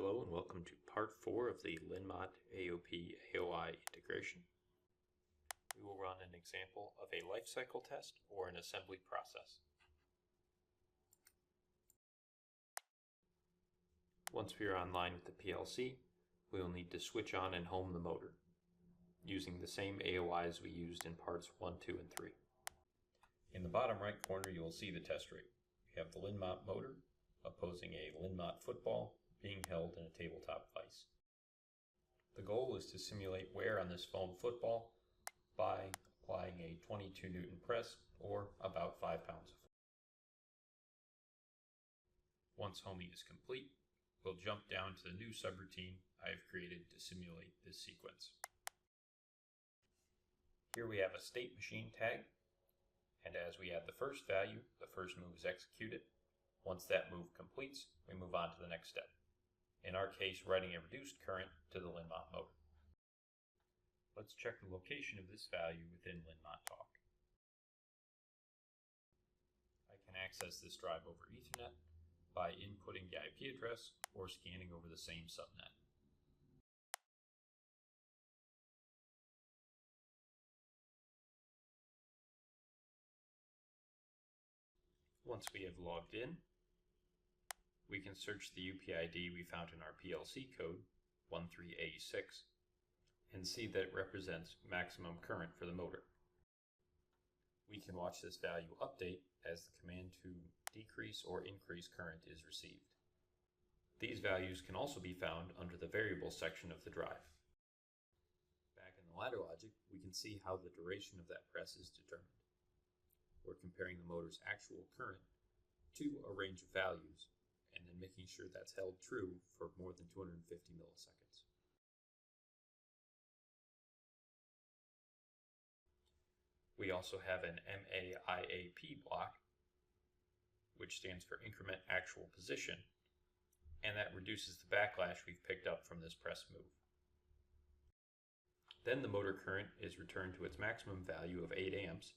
Hello and welcome to part 4 of the LinMot AOP AOI integration. We will run an example of a lifecycle test or an assembly process. Once we are online with the PLC, we will need to switch on and home the motor, using the same AOIs we used in parts 1, 2, and 3. In the bottom right corner you will see the test rig. We have the LinMot motor opposing a LinMot football being held in a tabletop vise. The goal is to simulate wear on this foam football by applying a 22 Newton press or about 5 pounds of force. Once homing is complete, we'll jump down to the new subroutine I have created to simulate this sequence. Here we have a state machine tag, and as we add the first value, the first move is executed. Once that move completes, we move on to the next step. In our case, writing a reduced current to the LinMot motor. Let's check the location of this value within LinMot Talk. I can access this drive over Ethernet by inputting the IP address or scanning over the same subnet. Once we have logged in, we can search the UPID we found in our PLC code, 1386, and see that it represents maximum current for the motor. We can watch this value update as the command to decrease or increase current is received. These values can also be found under the variable section of the drive. Back in the ladder logic, we can see how the duration of that press is determined. We're comparing the motor's actual current to a range of values, and then making sure that's held true for more than 250 milliseconds. We also have an MAIAP block, which stands for Increment Actual Position, and that reduces the backlash we've picked up from this press move. Then the motor current is returned to its maximum value of 8 amps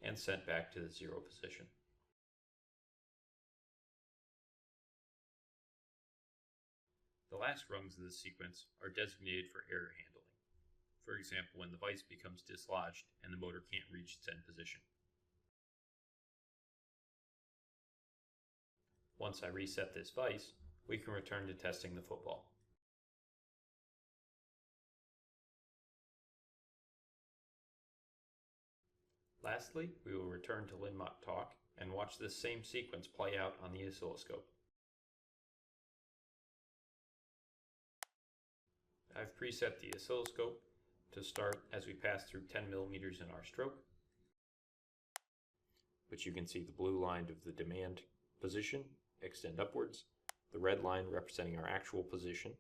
and sent back to the 0 position. The last rungs of this sequence are designated for error handling. For example, when the vise becomes dislodged and the motor can't reach its end position. Once I reset this vise, we can return to testing the football. Lastly, we will return to LinMot Talk and watch this same sequence play out on the oscilloscope. I've preset the oscilloscope to start as we pass through 10 millimeters in our stroke, which you can see the blue line of the demand position extend upwards, the red line representing our actual position,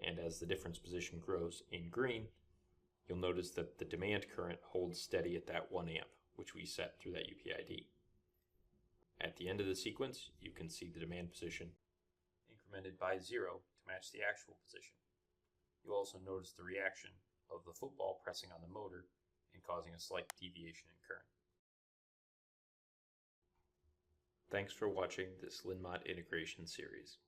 and as the difference position grows in green, you'll notice that the demand current holds steady at that 1 amp, which we set through that UPID. At the end of the sequence, you can see the demand position incremented by 0 to match the actual position. You'll also notice the reaction of the football pressing on the motor and causing a slight deviation in current. Thanks for watching this LinMot integration series.